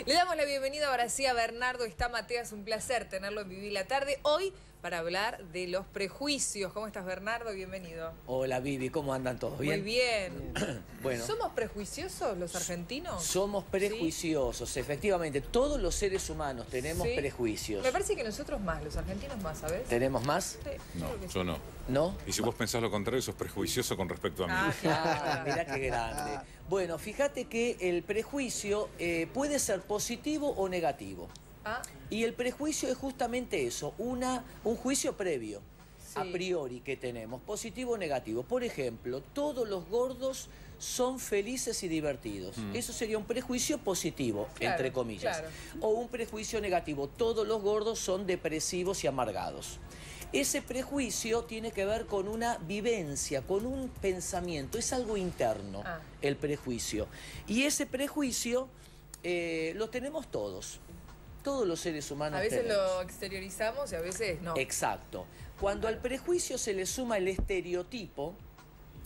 Le damos la bienvenida ahora sí a Bernardo Estamateas, es un placer tenerlo en Viví la Tarde hoy para hablar de los prejuicios. ¿Cómo estás, Bernardo? Bienvenido. Hola, Vivi, ¿cómo andan todos? ¿Bien? Muy bien. Bueno, ¿Somos prejuiciosos los argentinos? somos prejuiciosos, ¿sí? Efectivamente, todos los seres humanos tenemos ¿Sí? prejuicios. Me parece que nosotros más, los argentinos más, ¿sabes? ¿Tenemos más? Sí, No, creo que sí. yo no. ¿No? Y si vos pensás lo contrario, sos prejuicioso con respecto a mí. Ah, Ah, claro. mirá qué grande. Bueno, fíjate que el prejuicio puede ser positivo o negativo. Ah, Y el prejuicio es justamente eso, un juicio previo, sí. a priori, que tenemos, positivo o negativo. Por ejemplo, todos los gordos son felices y divertidos. Eso sería un prejuicio positivo, Claro, entre comillas. claro. O un prejuicio negativo, todos los gordos son depresivos y amargados. Ese prejuicio tiene que ver con una vivencia, con un pensamiento, es algo interno, el prejuicio. Y ese prejuicio lo tenemos todos los seres humanos A veces tenemos. lo exteriorizamos y a veces no. Exacto. Cuando al prejuicio se le suma el estereotipo,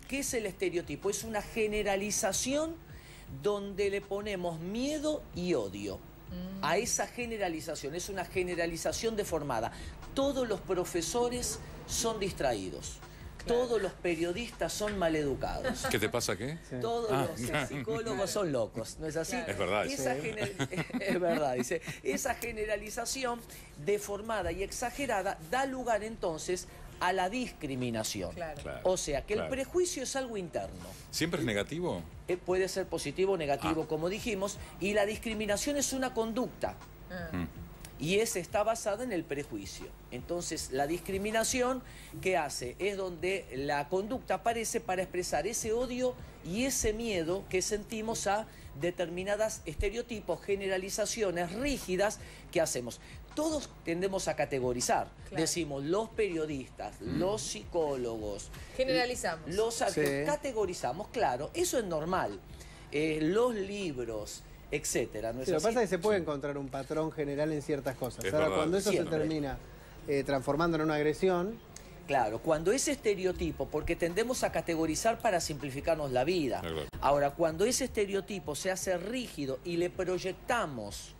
¿qué es el estereotipo? Es una generalización donde le ponemos miedo y odio. A esa generalización, es una generalización deformada. Todos los profesores son distraídos. Claro. Todos los periodistas son maleducados. ¿Qué te pasa qué? Todos los psicólogos son locos, ¿no es así? Claro. Es verdad eso. Es verdad, dice. Esa generalización deformada y exagerada da lugar entonces a la discriminación. Claro. Claro. O sea, que el Claro. prejuicio es algo interno. ¿Siempre es negativo? Puede ser positivo o negativo, como dijimos, y la discriminación es una conducta. Ah. Y está basada en el prejuicio. Entonces, la discriminación, ¿qué hace? Es donde la conducta aparece para expresar ese odio y ese miedo que sentimos a determinadas estereotipos, generalizaciones rígidas que hacemos. Todos tendemos a categorizar. Claro. Decimos, los periodistas, los psicólogos. Generalizamos. Los categorizamos, claro, eso es normal. Los libros, etcétera, ¿no es Sí, lo que así? pasa es que se puede encontrar un patrón general en ciertas cosas. Es Ahora, verdad. cuando eso Siempre. se termina transformando en una agresión, Claro, cuando ese estereotipo, porque tendemos a categorizar para simplificarnos la vida. Claro. Ahora, cuando ese estereotipo se hace rígido y le proyectamos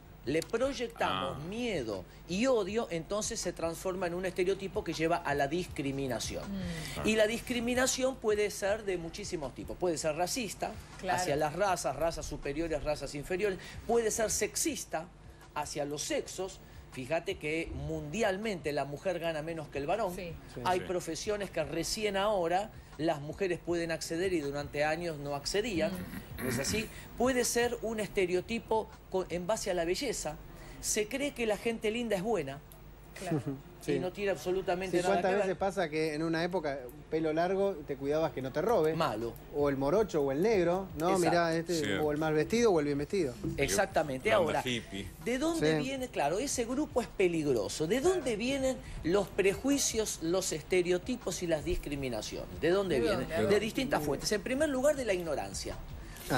miedo y odio, entonces se transforma en un estereotipo que lleva a la discriminación. Y la discriminación puede ser de muchísimos tipos. Puede ser racista, Claro. hacia las razas superiores, razas inferiores. Puede ser sexista, hacia los sexos. Fíjate que mundialmente la mujer gana menos que el varón. Sí. Sí. Hay Sí. profesiones que recién ahora las mujeres pueden acceder y durante años no accedían. ¿No es así? Puede ser un estereotipo en base a la belleza. Se cree que la gente linda es buena Claro. y no tiene absolutamente sí, nada ¿cuántas que veces ver. pasa que en una época, pelo largo, te cuidabas que no te robe? Malo. O el morocho o el negro, ¿no? Exacto. Mirá, Cierto. o el mal vestido o el bien vestido. Exactamente. La onda Ahora, hippie. ¿de dónde Sí. viene? Claro, ese grupo es peligroso. ¿De dónde vienen los prejuicios, los estereotipos y las discriminaciones? ¿De dónde ¿De vienen? dónde? De distintas fuentes. En primer lugar, de la ignorancia.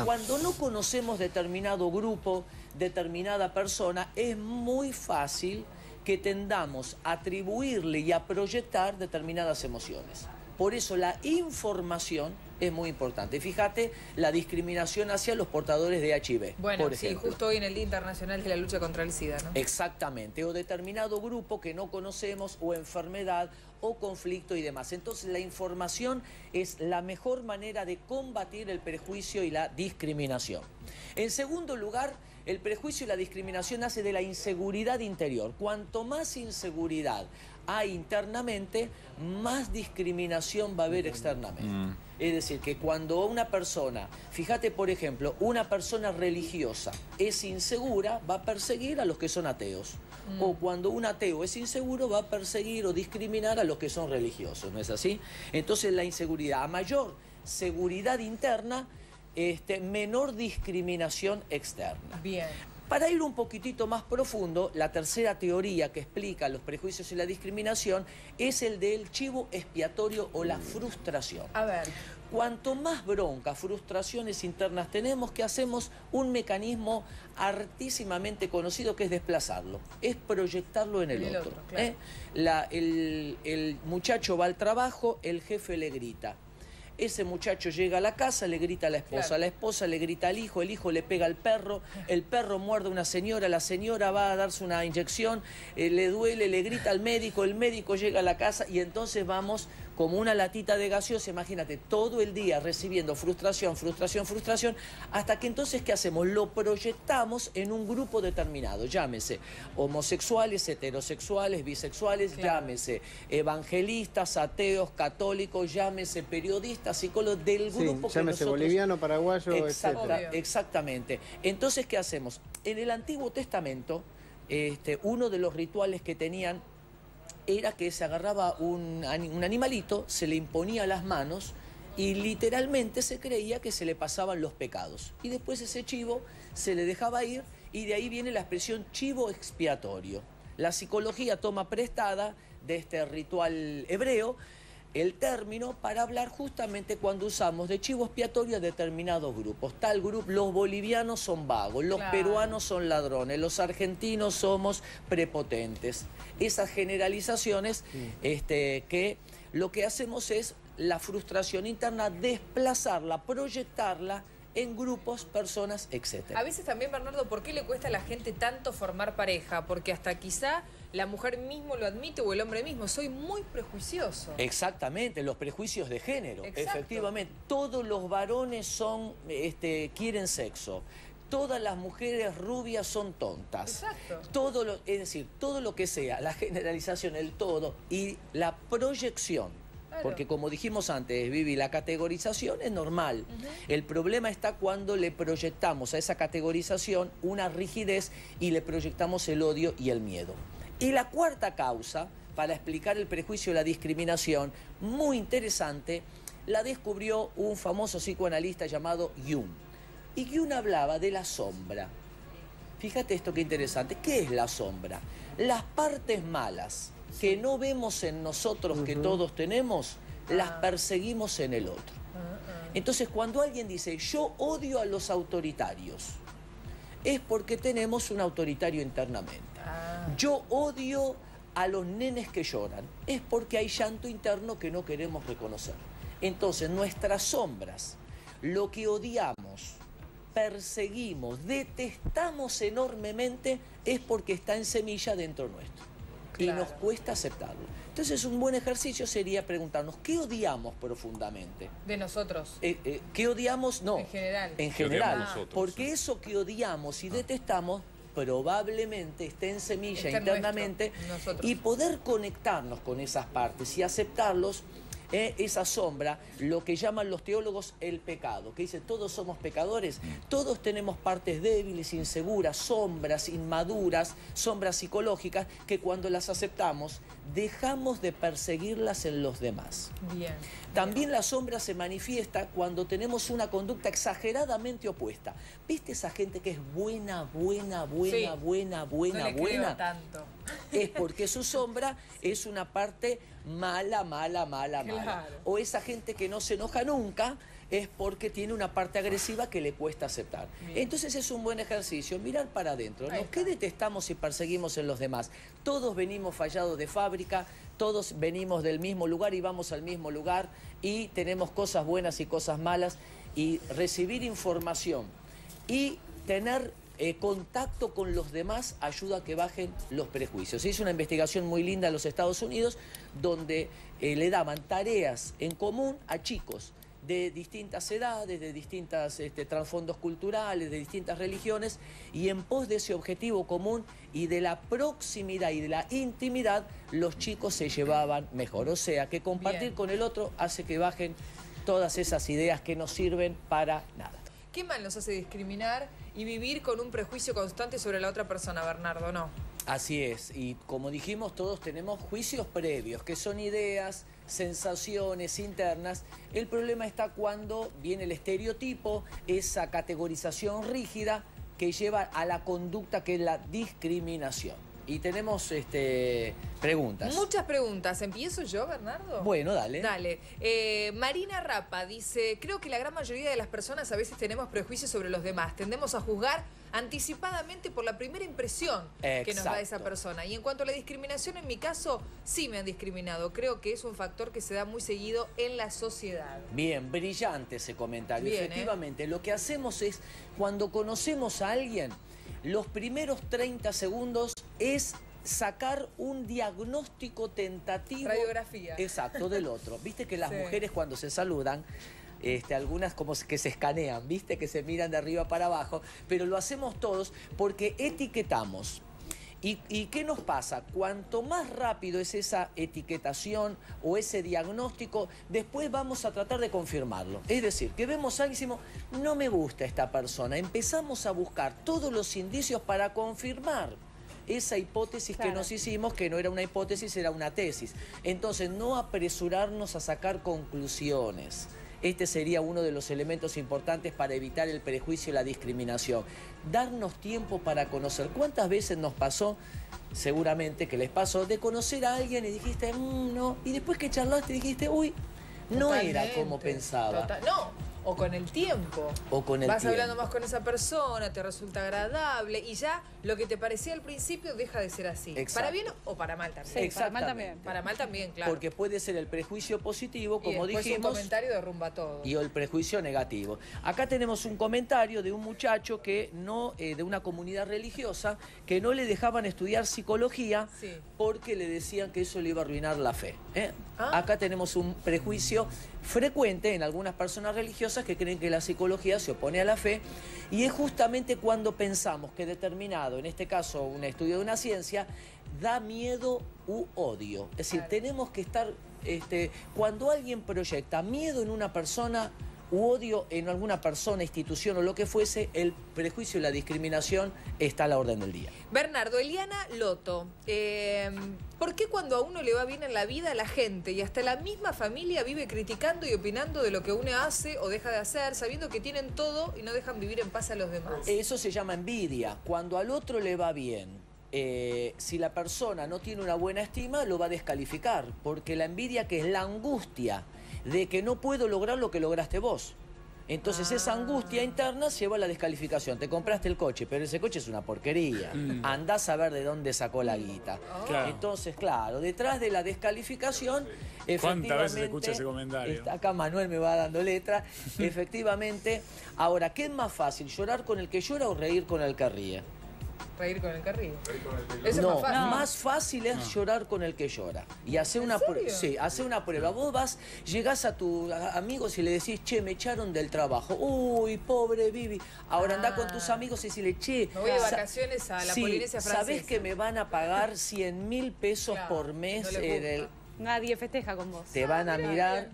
Cuando no conocemos determinado grupo, determinada persona, es muy fácil que tendamos a atribuirle y a proyectar determinadas emociones. Por eso la información es muy importante. Fíjate la discriminación hacia los portadores de HIV, Bueno, por sí, ejemplo. justo hoy en el Día Internacional de la Lucha contra el SIDA, ¿no? Exactamente, o determinado grupo que no conocemos, o enfermedad, o conflicto y demás. Entonces la información es la mejor manera de combatir el prejuicio y la discriminación. En segundo lugar, el prejuicio y la discriminación nace de la inseguridad interior. Cuanto más inseguridad hay internamente, más discriminación va a haber externamente. Es decir, que cuando una persona, fíjate por ejemplo, una persona religiosa es insegura, va a perseguir a los que son ateos. O cuando un ateo es inseguro, va a perseguir o discriminar a los que son religiosos, ¿no es así? Entonces la inseguridad, a mayor seguridad interna, menor discriminación externa. Bien. Para ir un poquitito más profundo, la tercera teoría que explica los prejuicios y la discriminación es el del chivo expiatorio o la frustración. A ver. Cuanto más bronca, frustraciones internas tenemos, que hacemos un mecanismo hartísimamente conocido que es desplazarlo, es proyectarlo en el otro. Claro. El muchacho va al trabajo, el jefe le grita. ese muchacho llega a la casa, le grita a la esposa, Claro. la esposa le grita al hijo, el hijo le pega al perro, el perro muerde a una señora, la señora va a darse una inyección, le duele, le grita al médico, el médico llega a la casa y entonces vamos como una latita de gaseosa, imagínate, todo el día recibiendo frustración, frustración, frustración, hasta que entonces, ¿qué hacemos? Lo proyectamos en un grupo determinado, llámese homosexuales, heterosexuales, bisexuales, Claro. llámese evangelistas, ateos, católicos, llámese periodistas, psicólogos, del Sí, grupo que llámese nosotros... boliviano, paraguayo, Exacta- Obvio. exactamente. Entonces, ¿qué hacemos? En el Antiguo Testamento, uno de los rituales que tenían era que se agarraba un animalito, se le imponía las manos y literalmente se creía que se le pasaban los pecados. Y después ese chivo se le dejaba ir y de ahí viene la expresión chivo expiatorio. La psicología toma prestada de este ritual hebreo el término para hablar justamente cuando usamos de chivo expiatorio a determinados grupos. Tal grupo, los bolivianos son vagos, los Claro. peruanos son ladrones, los argentinos somos prepotentes. Esas generalizaciones que lo que hacemos es la frustración interna, desplazarla, proyectarla en grupos, personas, etc. A veces también, Bernardo, ¿por qué le cuesta a la gente tanto formar pareja? Porque hasta quizá la mujer mismo lo admite o el hombre mismo. Soy muy prejuicioso. Exactamente, los prejuicios de género. Exacto. Efectivamente, todos los varones quieren sexo. Todas las mujeres rubias son tontas. Exacto. Es decir, todo lo que sea, la generalización, el todo y la proyección. Claro. Porque como dijimos antes, Vivi, la categorización es normal. El problema está cuando le proyectamos a esa categorización una rigidez y le proyectamos el odio y el miedo. Y la cuarta causa, para explicar el prejuicio y la discriminación, muy interesante, la descubrió un famoso psicoanalista llamado Jung. Y Jung hablaba de la sombra. Fíjate esto qué interesante. ¿Qué es la sombra? Las partes malas que no vemos en nosotros, que todos tenemos, las perseguimos en el otro. Entonces, cuando alguien dice, yo odio a los autoritarios, es porque tenemos un autoritario internamente. Yo odio a los nenes que lloran, es porque hay llanto interno que no queremos reconocer. Entonces, nuestras sombras, lo que odiamos, perseguimos, detestamos enormemente, es porque está en semilla dentro nuestro. Y Claro. nos cuesta aceptarlo. Entonces, un buen ejercicio sería preguntarnos, ¿qué odiamos profundamente? De nosotros. ¿Qué odiamos? No. En general. En ¿Qué general. odiamos nosotros? Porque eso que odiamos y detestamos probablemente esté en semilla Está en internamente nosotros. y poder conectarnos con esas partes y aceptarlos, esa sombra, lo que llaman los teólogos el pecado, que dice todos somos pecadores, todos tenemos partes débiles, inseguras, sombras inmaduras, sombras psicológicas, que cuando las aceptamos dejamos de perseguirlas en los demás. Bien. También la sombra se manifiesta cuando tenemos una conducta exageradamente opuesta. ¿Viste esa gente que es buena, buena, buena, Sí. buena, buena, No le buena? creo tanto. Es porque su sombra es una parte mala, mala, mala, mala. Claro. O esa gente que no se enoja nunca es porque tiene una parte agresiva que le cuesta aceptar. Bien. Entonces es un buen ejercicio, mirar para adentro, Ahí ¿no? ¿Qué está. detestamos y perseguimos en los demás? Todos venimos fallados de fábrica, todos venimos del mismo lugar y vamos al mismo lugar y tenemos cosas buenas y cosas malas, y recibir información y tener contacto con los demás ayuda a que bajen los prejuicios. Se hizo una investigación muy linda en los Estados Unidos donde le daban tareas en común a chicos de distintas edades, de distintos trasfondos culturales, de distintas religiones, y en pos de ese objetivo común y de la proximidad y de la intimidad, los chicos se llevaban mejor. O sea, que compartir Bien. con el otro hace que bajen todas esas ideas que no sirven para nada. ¿Qué mal nos hace discriminar y vivir con un prejuicio constante sobre la otra persona, Bernardo? ¿No? Así es, y como dijimos, todos tenemos juicios previos, que son ideas, sensaciones internas. El problema está cuando viene el estereotipo, esa categorización rígida que lleva a la conducta que es la discriminación. Y tenemos preguntas. Muchas preguntas. ¿Empiezo yo, Bernardo? Bueno, dale. Dale. Marina Rapa dice, creo que la gran mayoría de las personas a veces tenemos prejuicios sobre los demás. Tendemos a juzgar anticipadamente por la primera impresión que nos da esa Exacto. persona. Y en cuanto a la discriminación, en mi caso, sí me han discriminado. Creo que es un factor que se da muy seguido en la sociedad. Bien, brillante ese comentario. Bien, Efectivamente, lo que hacemos es, cuando conocemos a alguien, los primeros 30 segundos es sacar un diagnóstico tentativo. Radiografía. Exacto, del otro. Viste que las Sí. mujeres cuando se saludan, algunas como que se escanean, viste que se miran de arriba para abajo, pero lo hacemos todos porque etiquetamos. ¿Y qué nos pasa? Cuanto más rápido es esa etiquetación o ese diagnóstico, después vamos a tratar de confirmarlo. Es decir, que vemos a alguien y decimos, no me gusta esta persona. Empezamos a buscar todos los indicios para confirmar esa hipótesis que nos hicimos, que no era una hipótesis, era una tesis. Entonces, no apresurarnos a sacar conclusiones. Este sería uno de los elementos importantes para evitar el prejuicio y la discriminación. Darnos tiempo para conocer. ¿Cuántas veces nos pasó, seguramente que les pasó, de conocer a alguien y dijiste, no, y después que charlaste dijiste, uy, no era como Totalmente. pensaba. No, o con el tiempo. O con el Vas tiempo. hablando más con esa persona, te resulta agradable y ya lo que te parecía al principio deja de ser así. Exacto. Para bien o para mal también. Sí, para mal también. Para mal también, claro. Porque puede ser el prejuicio positivo, y como después dijimos, un comentario derrumba todo. y el prejuicio negativo. Acá tenemos un comentario de un muchacho que no, de una comunidad religiosa, que no le dejaban estudiar psicología Sí. porque le decían que eso le iba a arruinar la fe. Ah. Acá tenemos un prejuicio frecuente en algunas personas religiosas que creen que la psicología se opone a la fe, y es justamente cuando pensamos que determinado, en este caso un estudio de una ciencia, da miedo u odio. Es decir, Claro. tenemos que estar, cuando alguien proyecta miedo en una persona u odio en alguna persona, institución o lo que fuese, el prejuicio y la discriminación está a la orden del día. Bernardo, Eliana Loto, ¿por qué cuando a uno le va bien en la vida la gente y hasta la misma familia vive criticando y opinando de lo que uno hace o deja de hacer, sabiendo que tienen todo y no dejan vivir en paz a los demás? Eso se llama envidia. Cuando al otro le va bien, si la persona no tiene una buena estima, lo va a descalificar, porque la envidia, que es la angustia de que no puedo lograr lo que lograste vos. Entonces esa angustia interna lleva a la descalificación. Te compraste el coche, pero ese coche es una porquería. Andás a ver de dónde sacó la guita. Claro. Entonces, claro, detrás de la descalificación, ¿Cuántas veces efectivamente, escucha ese comentario? acá Manuel me va dando letra. Efectivamente, ahora, ¿qué es más fácil? ¿Llorar con el que llora o reír con el que ríe? Reír con el que ríe. Eso No, es más fácil. más fácil es llorar con el que llora. Y hacer una prueba. Sí, hacer una prueba. Vos llegás a tus amigos y le decís, che, me echaron del trabajo. Uy, pobre Vivi. Ahora andá con tus amigos y decirle, che, Me voy de sa- vacaciones a la sí, Polinesia francesa. ¿sabés que me van a pagar 100.000 pesos Claro, por mes? no les gusta. Nadie festeja con vos. Te van a mirar.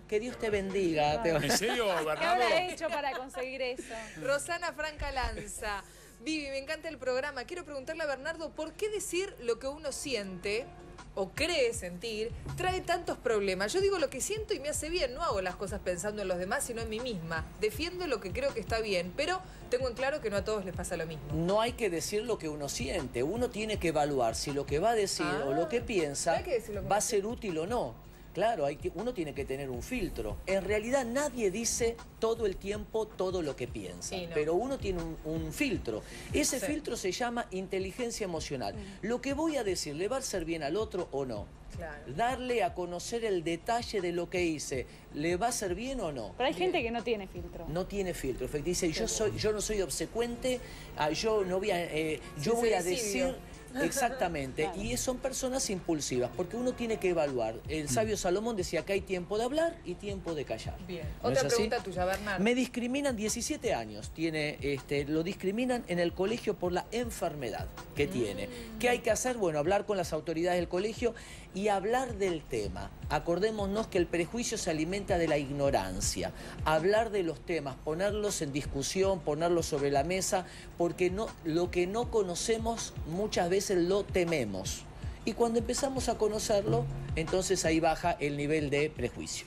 Que Dios te bendiga. Te van- ¿En serio, ¿Qué Bernardo? habrá hecho para conseguir eso? Rosana Franca Lanza. Vivi, me encanta el programa. Quiero preguntarle a Bernardo, ¿por qué decir lo que uno siente o cree sentir trae tantos problemas? Yo digo lo que siento y me hace bien. No hago las cosas pensando en los demás, sino en mí misma. Defiendo lo que creo que está bien, pero tengo en claro que no a todos les pasa lo mismo. No hay que decir lo que uno siente. Uno tiene que evaluar si lo que va a decir o lo que no piensa hay que decir lo que va a uno ser útil o no. Claro, uno tiene que tener un filtro. En realidad nadie dice todo el tiempo todo lo que piensa, Sí, no. pero uno tiene un filtro. Ese Sí. filtro se llama inteligencia emocional. Lo que voy a decir, ¿le va a hacer bien al otro o no? Claro. Darle a conocer el detalle de lo que hice, ¿le va a hacer bien o no? Pero hay gente que no tiene filtro. No tiene filtro. Dice, yo no soy obsecuente, yo no voy a, yo voy a Sincericidio. decir exactamente. Y son personas impulsivas, porque uno tiene que evaluar. El sabio Salomón decía que hay tiempo de hablar y tiempo de callar. Bien. ¿No Otra es así? pregunta tuya, Bernardo. Me discriminan 17 años. Lo discriminan en el colegio por la enfermedad que tiene. ¿Qué hay que hacer? Bueno, hablar con las autoridades del colegio y hablar del tema. Acordémonos que el prejuicio se alimenta de la ignorancia. Hablar de los temas, ponerlos en discusión, ponerlos sobre la mesa, porque lo que no conocemos muchas veces lo tememos. Y cuando empezamos a conocerlo, entonces ahí baja el nivel de prejuicio.